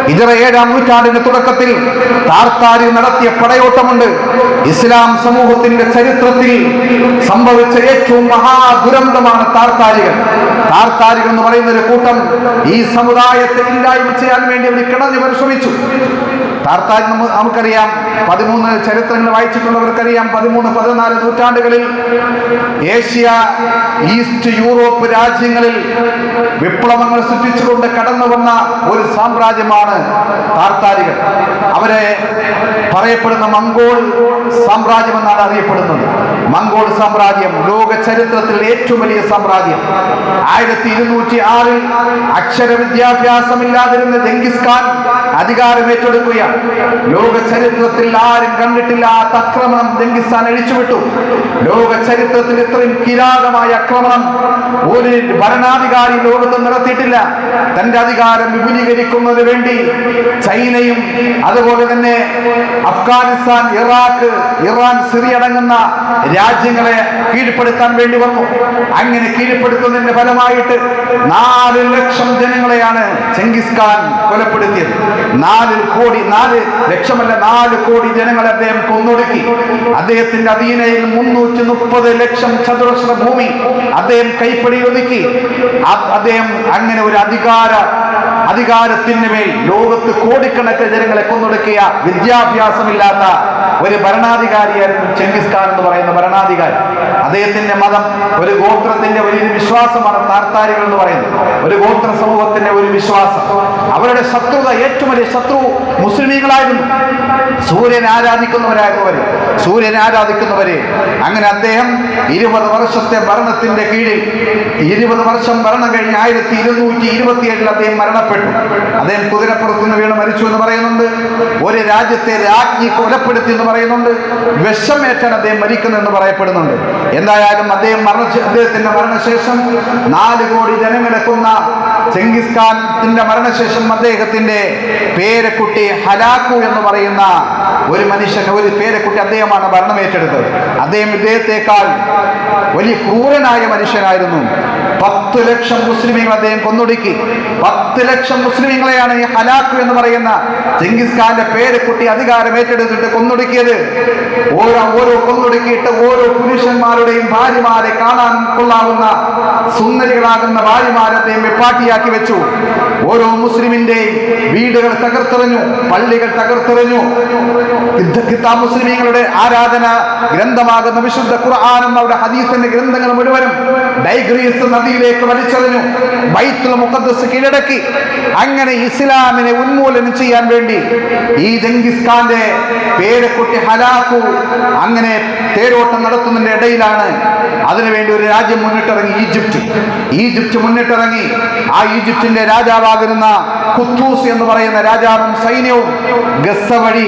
ഹിജ്റ 7-ാം നൂറ്റാണ്ടിന്റെ തുടക്കത്തിൽ താർത്താരി നടത്തിയ പടയോട്ടമുണ്ട്. ഇസ്ലാം സമൂഹത്തിന്റെ ചരിത്രത്തിൽ സംഭവിച്ച ഏറ്റവും മഹാദുരന്തമാണ് താർത്താരികൾ. താർത്താരികൾ എന്ന് പറയുന്ന ഒരു കൂട്ടം ഈ സമുദായത്തെ ഇല്ലായ്മ ചെയ്യാൻ വേണ്ടി അവർ കിണഞ്ഞു പരിശ്രമിച്ചു. താർത്താരി നമുക്കറിയാം, 13 ചരിത്രങ്ങൾ വായിച്ചിട്ടുള്ളവർക്കറിയാം, 13-14 നൂറ്റാണ്ടുകളിൽ ഏഷ്യ, ഈസ്റ്റ് യൂറോപ്പ് രാജ്യങ്ങളിൽ വിപ്ലവങ്ങൾ സൃഷ്ടിച്ചുകൊണ്ട് കടന്നു വന്ന ഒരു സാമ്രാജ്യമാണ് താർത്താരികൾ. അവരെ പറയപ്പെടുന്ന മംഗോൾ സാമ്രാജ്യം എന്നാണ് അറിയപ്പെടുന്നത്. മംഗോൾ സാമ്രാജ്യം ലോക ചരിത്രത്തിൽ ഏറ്റവും വലിയ സാമ്രാജ്യം. 1206 അക്ഷര വിദ്യാഭ്യാസമില്ലാതിരുന്ന ജംഗിസ് ഖാൻ അധികാരം ഏറ്റെടുക്കുകയാണ്. ലോക ചരിത്രത്തിൽ ആരും കണ്ടിട്ടില്ലാത്ത ആക്രമണം ജംഗിസ് ഖാൻ അഴിച്ചുവിട്ടു. ലോക ചരിത്രത്തിൽ ഇത്രയും കിരാതമായ ആക്രമണം ഒരു ഭരണാധികാരി ലോകത്ത് നടത്തിയിട്ടില്ല. തന്റെ അധികാരം വിപുലീകരിക്കുന്നതിന് വേണ്ടി ചൈനയും അതുപോലെ തന്നെ അഫ്ഗാനിസ്ഥാൻ, ഇറാഖ്, ഇറാൻ, സിറിയ അടങ്ങുന്ന രാജ്യങ്ങളെ കീഴ്പ്പെടുത്താൻ വേണ്ടി വന്നു. അങ്ങനെ കീഴ്പ്പെടുത്തുന്നതിന്റെ ഫലമായിട്ട് 4 ലക്ഷം ജനങ്ങളെയാണ് ചെങ്കിസ് ഖാൻ കൊലപ്പെടുത്തിയത്. 4 കോടി ജനങ്ങളെ അദ്ദേഹം കൊന്നൊടുക്കി. അദ്ദേഹത്തിന്റെ അധീനയിൽ 330 ലക്ഷം ചതുരശ്ര ഭൂമി അദ്ദേഹം കൈപ്പിടിയിൽ ഒതുക്കി. അദ്ദേഹം അങ്ങനെ ഒരു അധികാരത്തിന് മേൽ ലോകത്ത് കോടിക്കണക്കിന് ജനങ്ങളെ കൊന്നൊടുക്കിയ വിദ്യാഭ്യാസമില്ലാത്ത ഒരു ഭരണാധികാരിയായിരുന്നു ചെങ്കിസ് ഖാൻ എന്ന് പറയുന്ന ഭരണാധികാരി. അദ്ദേഹത്തിന്റെ മതം ഒരു ഗോത്രത്തിന്റെ വലിയൊരു വിശ്വാസമാണ് താർത്താരികൾ എന്ന് പറയുന്നത്. ഒരു ഗോത്ര സമൂഹത്തിന്റെ ഒരു വിശ്വാസം. അവരുടെ ശത്രുത, ഏറ്റവും വലിയ ശത്രു മുസ്ലിമീങ്ങളായിരുന്നു. സൂര്യനെ ആരാധിക്കുന്നവരെ അങ്ങനെ അദ്ദേഹം 20 വർഷത്തെ ഭരണത്തിന്റെ കീഴിൽ 20 വർഷം ഭരണം കഴിഞ്ഞ് 1227 അദ്ദേഹം മരണപ്പെട്ടു. അദ്ദേഹം കുതിരപ്പുറത്തുനിന്ന് വീണ് മരിച്ചു എന്ന് പറയുന്നുണ്ട്. ഒരു രാജ്യത്തെ രാജ്ഞി കൊലപ്പെടുത്തി എന്ന് പറയുന്നുണ്ട്. വിഷമേറ്റാണ് അദ്ദേഹം മരിക്കുന്നതെന്ന് പറയപ്പെടുന്നുണ്ട്. എന്തായാലും അദ്ദേഹത്തിന്റെ മരണശേഷം 4 കോടി ജനങ്ങളെ കൊന്ന ചെങ്കിസ് ഖാന്റെ മരണശേഷം അദ്ദേഹത്തിന്റെ പേരക്കുട്ടി ഹലാക്കു എന്ന് പറയുന്ന ഒരു പേരക്കുട്ടി അദ്ദേഹമാണ് ഭരണം ഏറ്റെടുത്തത്. ഇദ്ദേഹത്തെക്കാൾ വലിയ ക്രൂരനായ മനുഷ്യനായിരുന്നു. 10 ലക്ഷം മുസ്ലിമീങ്ങൾ അദ്ദേഹം കൊന്നൊടുക്കി. 10 ലക്ഷം മുസ്ലിമീങ്ങളെയാണ് ഈ ഹലാക്കു എന്ന് പറയുന്ന ചെങ്കിസ് ഖാന്റെ പേരക്കുട്ടി അധികാരം ഏറ്റെടുത്തിട്ട് കൊന്നൊടുക്കിയത്. ഓരോ കൊന്നൊടുക്കിയിട്ട് ഓരോ പുരുഷന്മാരുടെയും ഭാര്യമാരെ കാണാൻ കൊള്ളാവുന്ന സുന്ദരികളാകുന്ന ഭാര്യമാരെ അദ്ദേഹം വെപ്പാട്ടിയാക്കി വെച്ചു. ഓരോ മുസ്ലിമിന്റെയും വീടുകൾ തകർത്തെറിഞ്ഞു, പള്ളികൾ തകർത്തെറിഞ്ഞു. മുസ്ലിമീങ്ങളുടെ ആരാധന ഗ്രന്ഥമാകുന്ന വിശുദ്ധ ഖുർആനും അവരുടെ ഹദീസിന്റെ ഗ്രന്ഥങ്ങൾ മുഴുവനും ടൈഗ്രീസ് നദിയിലേക്ക് വലിച്ചെറിഞ്ഞു. ബൈത്തുൽ മുഖദ്ദസ് കീഴടക്കി. അങ്ങനെ ഇസ്ലാമിനെ ഉന്മൂലനം ചെയ്യാൻ വേണ്ടി ഈ ചെങ്കിസ് ഖാന്റെ പേരക്കുട്ടി ഹലാക്കു അങ്ങനെ തേരോട്ടം നടത്തുന്നതിന്റെ ഇടയിലാണ് അതിനുവേണ്ടി ഒരു രാജ്യം മുന്നിട്ടിറങ്ങി, ഈജിപ്റ്റ് മുന്നിട്ടിറങ്ങി. ആ ഈജിപ്തിന്റെ രാജാവാകുന്ന ഖുത്തൂസ് എന്ന് പറയുന്ന രാജാവും സൈന്യവും ഗസ്സ വഴി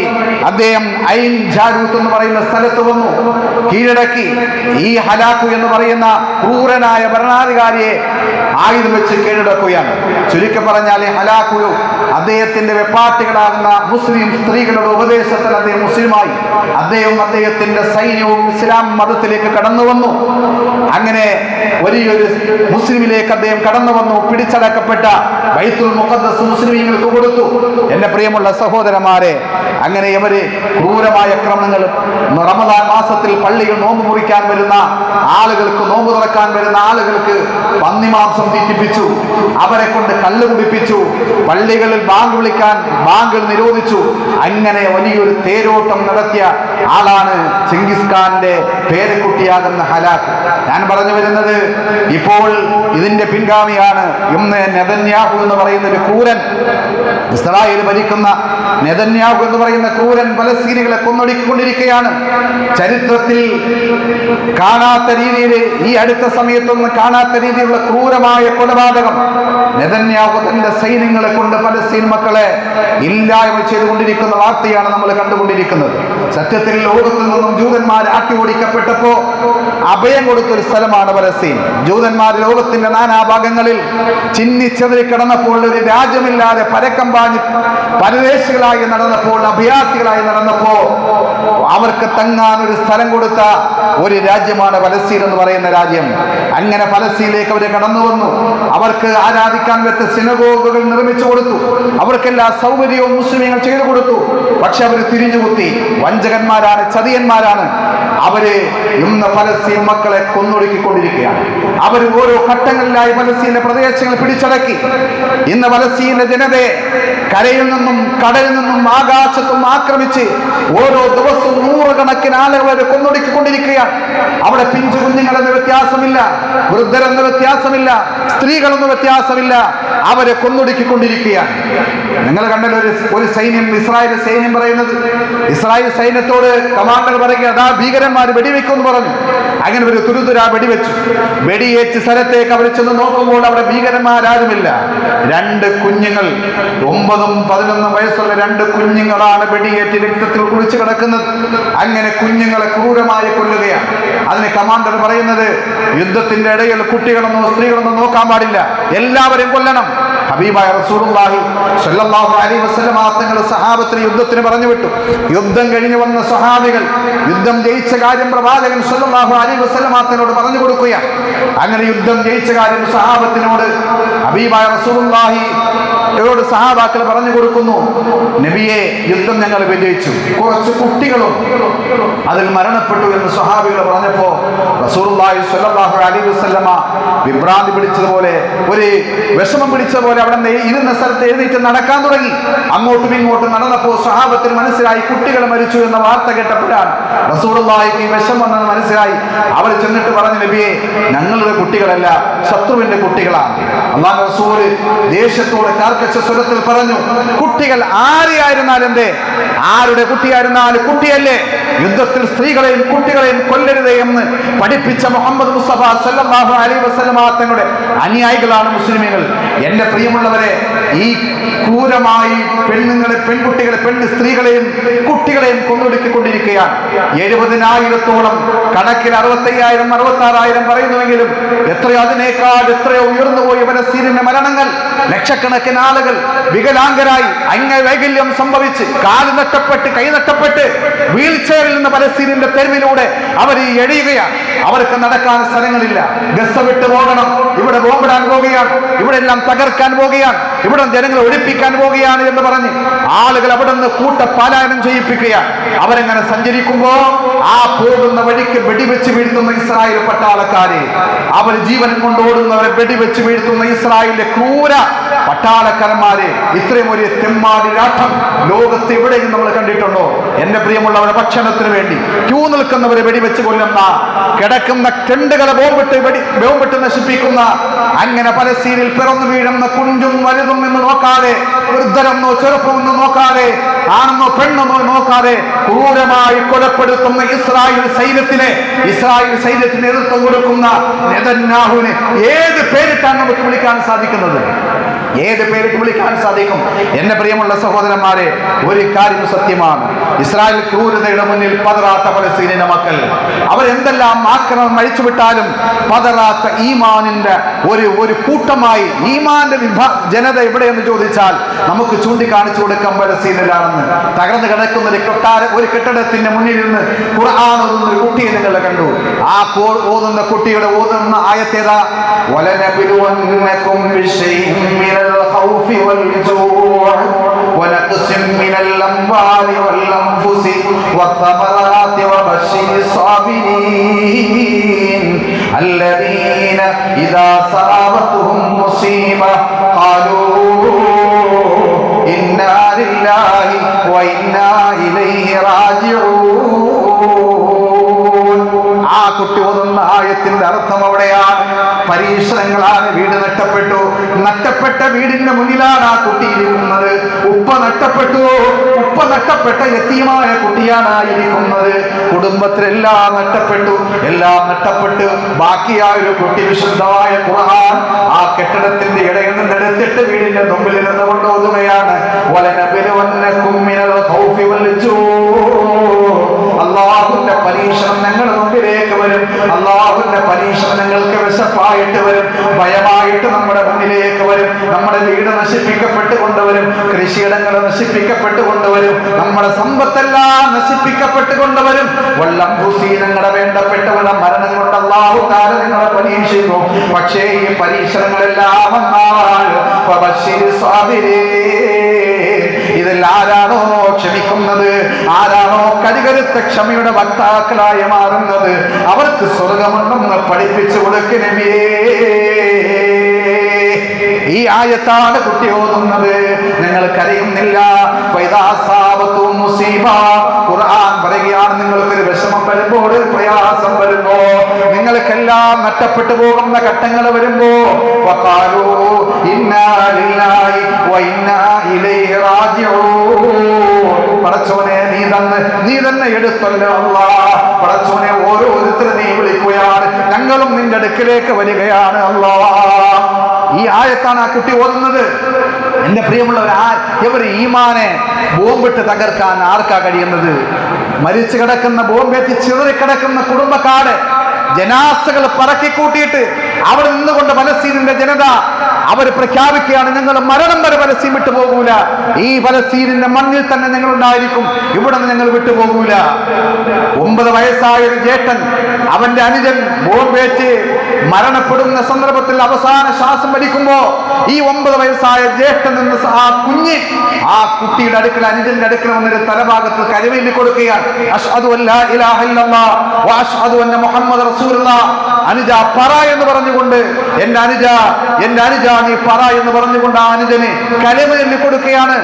അദ്ദേഹം ഐൻ ജാരൂത്ത് എന്ന് പറയുന്ന സ്ഥലത്ത് വന്നു, കീഴടക്കി. ഈ ഹലാക്കു എന്ന് പറയുന്ന ക്രൂരനായ ഭരണാധികാരിയെ ആയുധം വെച്ച് കീഴടക്കുകയാണ്. ചുരുക്കി പറഞ്ഞാൽ ഹലാക്കു അദ്ദേഹത്തിന്റെ വെപ്പാട്ടികളാകുന്ന മുസ്ലിം സ്ത്രീകളുടെ ഉപദേശത്തിൽ അദ്ദേഹം മുസ്ലിമായി. അദ്ദേഹത്തിന്റെ സൈന്യവും ഇസ്ലാം മതത്തിലേക്ക് കടന്നു വന്നു. അങ്ങനെ വലിയൊരു മുസ്ലിമിലേക്ക് അദ്ദേഹം കടന്നു വന്നു. പിടിച്ചടക്കപ്പെട്ട ബൈത്തുൽ മുഖദ്ദസ് മുസ്ലിമീങ്ങൾക്ക് കൊടുത്തു. എന്റെ പ്രിയമുള്ള സഹോദരന്മാരെ, അങ്ങനെ ഇവര് ക്രൂരമായ ആക്രമണങ്ങൾ, റമദാൻ മാസത്തിൽ പള്ളികൾ നോമ്പ് മുറിക്കാൻ വരുന്ന ആളുകൾക്ക്, നോമ്പ് തുറക്കാൻ വരുന്ന ആളുകൾക്ക് പന്നിമാംസം തീറ്റിപ്പിച്ചു. അവരെ കൊണ്ട് കല്ല് കുടിപ്പിച്ചു. പള്ളികളിൽ ബാങ്ക് വിളിക്കാൻ ബാങ്കുകൾ നിരോധിച്ചു. അങ്ങനെ വലിയൊരു തേരോട്ടം നടത്തിയ ആളാണ് ചെങ്കിസ് ഖാന്റെ പേരക്കുട്ടിയാകുന്ന ഹലാക്ക്. ഞാൻ പറഞ്ഞു വരുന്നത്, ഇപ്പോൾ ഇതിന്റെ പിൻഗാമിയാണ് ഇന്ന് നെതന്യാഹു എന്ന് പറയുന്ന ഒരു ക്രൂരൻ. ഇസ്രായേൽ ഭരിക്കുന്ന നെതന്യാഹു എന്ന് പറയുന്ന ക്രൂരൻ പലസ്തീനികളെ കൊന്നൊടുക്കിക്കൊണ്ടിരിക്കുകയാണ്. ചരിത്രത്തിൽ കാണാത്ത രീതിയിൽ, ഈ അടുത്ത സമയത്തൊന്നും കാണാത്ത രീതിയിലുള്ള ക്രൂരമായ കൊലപാതകം നെതന്യാഹു തന്റെ സൈന്യങ്ങളെ കൊണ്ട് പലസ്തീൻ മക്കളെ ഇല്ലായ്മ ചെയ്തുകൊണ്ടിരിക്കുന്ന വാർത്തയാണ് നമ്മൾ കണ്ടുകൊണ്ടിരിക്കുന്നത്. സത്യത്തിൽ ലോകത്തിൽ നിന്നും ജൂതന്മാർ ആട്ടി ഓടിക്കപ്പെട്ടപ്പോ അഭയം കൊടുത്തൊരു സ്ഥലമാണ് പലസ്തീൻ. ജൂതന്മാർ ലോകത്തിന്റെ നാനാഭാഗങ്ങളിൽ ചിന്നിച്ചെതിരി കിടന്നപ്പോൾ ഒരു രാജ്യമില്ലാതെ പരക്കം പാഞ്ഞ് പരദേശികളായി നടന്നപ്പോൾ, അഭയാർത്ഥികളായി നടന്നപ്പോൾ അവർക്ക് തങ്ങാൻ ഒരു സ്ഥലം കൊടുത്ത ഒരു രാജ്യമാണ് ഫലസ്തീൻ എന്ന് പറയുന്ന രാജ്യം. അങ്ങനെ ഫലസ്തീനിലേക്ക് അവർ കടന്നു വന്നു. അവർക്ക് ആരാധിക്കാൻ പറ്റ സിനഗോഗുകൾ നിർമ്മിച്ചു കൊടുത്തു. അവർക്കെല്ലാ സൗകര്യവും മുസ്ലിങ്ങൾ ചെയ്തു കൊടുത്തു. പക്ഷെ അവർ തിരിഞ്ഞുകുത്തി. വഞ്ചകന്മാരാണ്, ചതിയന്മാരാണ്. അവര് ഇന്ന് ഫലസ്തീൻ മക്കളെ കൊന്നൊടുക്കിക്കൊണ്ടിരിക്കുകയാണ്. അവർ ഓരോ ഘട്ടങ്ങളിലായി ഫലസ്തീന്റെ പ്രദേശങ്ങൾ പിടിച്ചടക്കി. ഇന്ന് ഫലസ്തീന്റെ ജനതയെ കരയിൽ നിന്നും കടലിൽ നിന്നും ആകാശത്തും ആക്രമിച്ച് ഓരോ ദിവസവും നൂറുകണക്കിന് ആളുകളെ കൊന്നൊടുക്കിക്കൊണ്ടിരിക്കുകയാണ്. അവിടെ പിഞ്ചു കുഞ്ഞുങ്ങളെന്ന് വ്യത്യാസമില്ല, വൃദ്ധരെന്ന് വ്യത്യാസമില്ല, സ്ത്രീകളെന്ന് വ്യത്യാസമില്ല, അവരെ കൊന്നൊടുക്കിക്കൊണ്ടിരിക്കുകയാണ്. നിങ്ങൾ കണ്ടല്ലോ ഒരു സൈന്യം, ഇസ്രായേൽ സൈന്യം പറയുന്നത്, ഇസ്രായേൽ സൈന്യത്തോട് കമാൻഡർ പറയുക, അതാ ഭീകരന്മാർ വെടിവെക്കുമെന്ന് പറഞ്ഞു. അങ്ങനെ ഒരു തുരുതുരാ വെടിവെച്ചു. വെടിയേറ്റ് സ്ഥലത്തേക്ക് അവർ ചെന്ന് നോക്കുമ്പോൾ അവിടെ ഭീകരന്മാരാരുമില്ല. 2 കുഞ്ഞുങ്ങൾ, 9ഉം 11ഉം വയസ്സുള്ള 2 കുഞ്ഞുങ്ങളാണ് വെടിയേറ്റ് രക്തത്തിൽ കുളിച്ചു കിടക്കുന്നത്. അങ്ങനെ കുഞ്ഞുങ്ങളെ ക്രൂരമായി കൊല്ലുകയാണ്. അതിന് കമാൻഡർ പറയുന്നത്, യുദ്ധത്തിന്റെ ഇടയിൽ കുട്ടികളെന്നോ സ്ത്രീകളെന്നോ നോക്കാൻ പാടില്ല, എല്ലാവരെയും കൊല്ലണം. ഹബീബായ റസൂലുള്ളാഹി സ്വല്ലല്ലാഹു അലൈഹി വസല്ലം തങ്ങൾ സഹാബത്തിന് യുദ്ധത്തിന് പറഞ്ഞു വിട്ടു. യുദ്ധം കഴിഞ്ഞു വന്ന സ്വഹാബികൾ യുദ്ധം ജയിച്ച കാര്യം പ്രവാചകൻ സ്വല്ലല്ലാഹു അലൈഹി വസല്ലം തങ്ങളോട് പറഞ്ഞു കൊടുക്കുകയാണ്. അങ്ങനെ യുദ്ധം ജയിച്ച കാര്യം സഹാബത്തിനോട് ഹബീബായ റസൂലുള്ളാഹി സഹാബാക്കൾ പറഞ്ഞു കൊടുക്കുന്നു, നബിയെ, യുദ്ധം ഞങ്ങൾ വിജയിച്ചു, കുറച്ച് കുട്ടികളും അതിൽ മരണപ്പെട്ടു എന്ന് സ്വഹാബികൾ പറഞ്ഞപ്പോ റസൂലുള്ളാഹി സ്വല്ലല്ലാഹു അലൈഹി വസല്ലമ വിഭ്രാന്തി പിടിച്ചതുപോലെ, ഒരു വിഷമം പിടിച്ചതുപോലെ അവിടെ ഇരുന്ന സ്ഥലത്ത് എഴുന്നേറ്റ് നടക്കാൻ തുടങ്ങി. അങ്ങോട്ടും ഇങ്ങോട്ടും നടന്നപ്പോൾ സ്വഹാബത്തിന് മനസ്സിലായി കുട്ടികൾ മരിച്ചു എന്ന വാർത്ത കേട്ടപ്പോഴാണ് റസൂലുള്ളാഹിക്ക് ഈ വിഷമം വന്നെന്ന് മനസ്സിലായി. അവർ ചെന്നിട്ട് പറഞ്ഞു, നബിയെ, ഞങ്ങളുടെ കുട്ടികളല്ല, ശത്രുവിന്റെ കുട്ടികളാണ്. അല്ലാഹു റസൂൽ ദേഷ്യത്തോടെ കാർക്കശ സ്വരത്തിൽ പറഞ്ഞു, കുട്ടികൾ ആരെയായിരുന്നാലും എന്തേ, ആരുടെ കുട്ടിയായിരുന്നാലും കുട്ടിയല്ലേ, യുദ്ധത്തിൽ സ്ത്രീകളെയും കുട്ടികളെയും കൊല്ലരുതേ എന്ന് പഠിപ്പിച്ച മുഹമ്മദ് മുസ്തഫ സല്ലല്ലാഹു അലൈഹി വസല്ലം തങ്ങളുടെ അനുയായികളാണ് മുസ്ലിമീങ്ങൾ. എന്റെ പ്രിയമുള്ളവരെ, ഈ ക്രൂരമായി പെണ്ണുങ്ങളെ, പെൺകുട്ടികളെ, സ്ത്രീകളെയും കുട്ടികളെയും കൊന്നൊടുക്കിക്കൊണ്ടിരിക്കുകയാണ്. 70,000-ഓളം, കണക്കിൽ 65,000 66,000 പറയുന്നുവെങ്കിലും എത്രയോ ഉയർന്നു പോയി ഫലസ്തീനിന്റെ മരണങ്ങൾ. ലക്ഷക്കണക്കിന് ആളുകൾ വികലാംഗരായി, അംഗവൈകല്യം സംഭവിച്ച്, കാല് നഷ്ടപ്പെട്ട്, കൈ നഷ്ടപ്പെട്ട് വീൽ ചെയറിൽ നിന്ന് ഫലസ്തീനിന്റെ തെരുവിലൂടെ അവർ എഴിയുകയാണ്. അവർക്ക് നടക്കാൻ സ്ഥലങ്ങളില്ല. ഗസ വിട്ട് പോകണം, ഇവിടെ ബോംബിടാൻ പോകുകയാണ്, ഇവിടെ എല്ലാം തകർക്കാൻ പോകുകയാണ്, ഇവിടെ ജനങ്ങളെ ഒഴിപ്പിക്കാൻ പോകുകയാണ് എന്ന് പറഞ്ഞ് ആളുകൾ അവിടെ നിന്ന് കൂട്ടപ്പാലായനം ചെയ്യിപ്പിക്കുകയാണ്. അവരെങ്ങനെ സഞ്ചരിക്കുമ്പോ ആ പോകുന്ന വഴിക്ക് വെടിവെച്ച് വീഴ്ത്തുന്ന ഇസ്രായേൽ പട്ടാളക്കാരെ, അവർ ജീവൻ കൊണ്ടോടുന്നവരെ വെടിവെച്ച് വീഴ്ത്തുന്ന ഇസ്രായേലിലെ ക്രൂര പട്ടാളക്കാരന്മാരെ, ഇത്രയും ഒരു തെമ്മാടി രാഷ്ട്രം ലോകത്ത് എവിടെയും നമ്മൾ കണ്ടിട്ടുണ്ടോ? എന്റെ പ്രിയമുള്ളവരെ, ഭക്ഷണത്തിന് വേണ്ടി ക്യൂ നിൽക്കുന്നവരെ വെടിവെച്ച് കൊല്ലുന്ന, കിടക്കുന്ന കെണ്ടുകളെ ബോംബിട്ട് നശിപ്പിക്കുന്ന, അങ്ങനെ ഫലസ്തീനിൽ പിറന്നു വീഴുന്ന കുഞ്ഞും വലുതും എന്ന് നോക്കാതെ, വൃദ്ധരെന്നോ ചെറുപ്പമെന്നോ നോക്കാതെ, ആണെന്നോ പെണ്ണെന്നോ നോക്കാതെ ക്രൂരമായി കൊലപ്പെടുത്തുന്ന ഇസ്രായേൽ സൈന്യത്തിന് നേതൃത്വം കൊടുക്കുന്ന നെതന്യാഹുവിനെ ഏത് പേരിട്ടാണ് നമുക്ക് വിളിക്കാൻ സാധിക്കുന്നത്? ഏത് പേരിട്ട് വിളിക്കാൻ സാധിക്കും? എന്റെ പ്രിയമുള്ള സഹോദരന്മാരെ, ഒരു കാര്യം സത്യമാണ്, ഇസ്രായേൽ ക്രൂരതയുടെ മുന്നിൽ പതറാത്ത ഫലസ്തീനിന്റെ മക്കൾ, അവരെന്തെല്ലാം ആക്രമണം അഴിച്ചുവിട്ടാലും പതറാത്ത ഈമാനിന്റെ ഒരു കൂട്ടമായി, ഈമാന്റെ ജനത എവിടെയെന്ന് ചോദിച്ചാൽ നമുക്ക് ചൂണ്ടിക്കാണിച്ചു കൊടുക്കാൻ ഫലസ്തീനിലാണെന്ന്. തകർന്നു കിടക്കുന്ന ഒരു കെട്ടിടത്തിന്റെ മുന്നിൽ നിന്ന് ഖുർആൻ ഓതുന്ന ഒരു കുട്ടിയെ നിങ്ങൾ കണ്ടു. ആ ഓതുന്ന കുട്ടിയുടെ ഓതുന്ന ആയത്തേതാ? വലനബിലുവന്നകും ബിശൈഇൻ മിനൽ ഖൗഫി വൽ ജൂഅ വനഖ്സിൻ മിനൽ അംവാലി വൽ അൻഫുസി വത്തമറാത്തി വബശ്ശിരിസ് സാബിരീൻ അല്ലദീന ഇദാ സഅബതുഹും മുസീബ ഖാലൂ ഇന്നാ ലില്ലാഹി വ ഇന്നാ ഇലൈഹി റാജിഊൻ. ആ കുട്ടി ഓതുന്ന ആയത്തിന്റെ അർത്ഥം അവിടെയാണ്. പരീക്ഷണങ്ങളാണ്. വീട് നഷ്ടപ്പെട്ട വീടിന്റെ മുന്നിലാണ് ആ കുട്ടി ഇരിക്കുന്നത്. ഉപ്പ നഷ്ടപ്പെട്ട യതീമായ കുട്ടിയാണ് ഇരിക്കുന്നത്. കുടുംബത്തിലെല്ലാം നഷ്ടപ്പെട്ട് ബാക്കിയായ ഒരു കുട്ടി വിശുദ്ധമായ ഖുർആൻ ആ കെട്ടിടത്തിന്റെ ഇടയിൽ നിന്ന് എടുത്തിട്ട് വീടിന്റെ മുമ്പിൽ ഇരുന്ന് കൊണ്ട് ഓതുകയാണ്. വലനബിലുവന്നകും മിനൽ ഖൗഫി വൽ ജൂഅ. അല്ലാഹുവിന്റെ പരീക്ഷണം ഞങ്ങളുടെ മുമ്പിലേക്ക് വരും. അല്ലാഹുവിന്റെ പരീക്ഷണം ഞങ്ങൾക്ക് വിശപ്പായിട്ട് വരും, ഭയമായിട്ട് നമ്മുടെ മുന്നിലേക്ക് വരും. നമ്മുടെ വീട് നശിപ്പിക്കപ്പെട്ടുകൊണ്ടുവരും, കൃഷിയിടങ്ങൾ നശിപ്പിക്കപ്പെട്ടുകൊണ്ടുവരും, നമ്മുടെ സമ്പത്തെല്ലാം നശിപ്പിക്കപ്പെട്ടുകൊണ്ടുവരും. വെള്ളം ഭൂസി നിങ്ങളുടെ വേണ്ടപ്പെട്ടവരുടെ മരണം കൊണ്ട് അല്ലാഹു തആല നിങ്ങളെ പരീക്ഷിക്കും. പക്ഷേ ഈ പരീക്ഷണങ്ങളെല്ലാം വന്നാൽ ഇതിൽ ആരാണോ ക്ഷമിക്കുന്നത്, ആരാണോ കരുകരുത്ത ക്ഷമയുടെ വക്താക്കളായി മാറുന്നത്, അവർക്ക് സ്വർഗമുണ്ടെന്ന് പഠിപ്പിച്ചു കൊടുക്കും നബിയേ. ഈ ആയത്താണ് കുട്ടി ഓതുന്നത്. നിങ്ങൾ കരയുന്നില്ല. ഖുർആൻ പറയുകയാണ്, നിങ്ങൾക്കൊരു വിഷമം വരുമ്പോൾ, ഒരു പ്രയാസം വരുമ്പോ, നിങ്ങൾക്കെല്ലാം നഷ്ടപ്പെട്ടു പോകുന്ന ഘട്ടങ്ങൾ വരുമ്പോ, പടച്ചോനെ നീ തന്നെ എടുത്തല്ലോ അല്ലാഹ്. പടച്ചോനെ ഓരോരുത്തരും നീ വിളിക്കുകയാണ്, ഞങ്ങളും നിന്റെ അടുക്കിലേക്ക് വരികയാണ് അല്ലാഹ്. ഈ ആയത്താണ് ആ കുട്ടി ഓതുന്നത്. എന്റെ പ്രിയമുള്ളവർ, ഇവർ ഈമാനെ ബോംബിട്ട് തകർക്കാൻ ആർക്കാ കഴിയുന്നത്? മരിച്ചു കിടക്കുന്ന, ബോംബേറ്റി ചിതറിക്കിടക്കുന്ന കുടുംബക്കാട് ജനാസകൾ പറക്കിക്കൂട്ടിയിട്ട് അവിടെ നിന്നുകൊണ്ട് പലസ്തീനിന്റെ ജനത അവർ പ്രഖ്യാപിക്കുകയാണ്, ഞങ്ങൾ മരണം വരെ പലസ്തീൻ വിട്ടുപോകൂല, ഈ പലസ്തീനിന്റെ മണ്ണിൽ തന്നെ ഞങ്ങൾ ഉണ്ടായിരിക്കും, ഇവിടെ നിന്ന് ഞങ്ങൾ വിട്ടുപോകൂല. 9 വയസ്സായ ഒരു ജേട്ടൻ, അവന്റെ അനുജൻ ബോംബേറ്റ് മരണപ്പെടുന്ന സന്ദർഭത്തിൽ അവസാന ശ്വാസം വലിക്കുമ്പോ ഈ 9 വയസ്സായ ജ്യേഷ്ഠൻ എന്ന ആ കുഞ്ഞ് ആ കുട്ടിയുടെ അടുക്കൽ, അനുജന്റെ അടുക്കൽ വന്നൊരു തലഭാഗത്ത് കരുവേലി കൊടുക്കുകയാണ്. അശ്ഹദു അല്ലാ ഇലാഹ ഇല്ലല്ലാഹ് വ അശ്ഹദു അന്ന മുഹമ്മദ് റസൂലുള്ളാഹ്. അനുജ പറ എന്ന് പറഞ്ഞുകൊണ്ട്, എന്റെ അനുജ നീ പറ എന്ന് പറഞ്ഞുകൊണ്ട് ആ അനുജന് കലിമ കൊടുക്കുകയാണ്.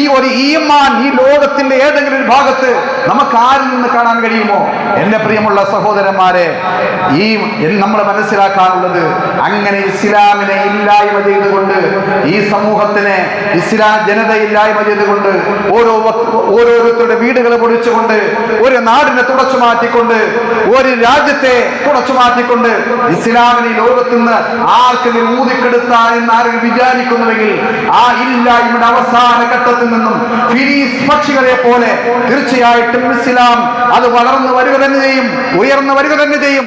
ഈ ഒരു ഈമാൻ ഈ ലോകത്തിന്റെ ഏതെങ്കിലും ഒരു ഭാഗത്ത് നമുക്ക് ആരിൽ നിന്ന് കാണാൻ കഴിയുമോ? എന്റെ പ്രിയമുള്ള സഹോദരന്മാരെ, ഈ നമ്മൾ മനസ്സിലാക്കാനുള്ളത്, അങ്ങനെ ഇസ്ലാമിനെ ഇല്ലായ്മ ചെയ്തുകൊണ്ട്, ഈ സമൂഹത്തിനെ, ഇസ്ലാം ജനത ഇല്ലായ്മ ചെയ്തുകൊണ്ട്, ഓരോരുത്തരുടെ വീടുകൾ പൊളിച്ചുകൊണ്ട്, ഒരു നാടിനെ തുടച്ചു മാറ്റിക്കൊണ്ട്, ഒരു രാജ്യത്തെ തുടച്ചു മാറ്റിക്കൊണ്ട്, ഇസ്ലാമിനെ ലോകത്ത് നിന്ന് ആർക്കെങ്കിലും ഊതിക്കെടുത്താൻ എന്ന് ആരെങ്കിലും വിചാരിക്കുന്നുവെങ്കിൽ, ആ ഇല്ലായ്മയുടെ അവസാന ഘട്ടത്തിൽ നിന്നും ഫിലീസ് പക്ഷികളെ പോലെ തീർച്ചയായിട്ടും ഇസ്ലാം അത് വളർന്നു വരിക തന്നെ ചെയ്യും, ഉയർന്നു വരിക തന്നെ ചെയ്യും.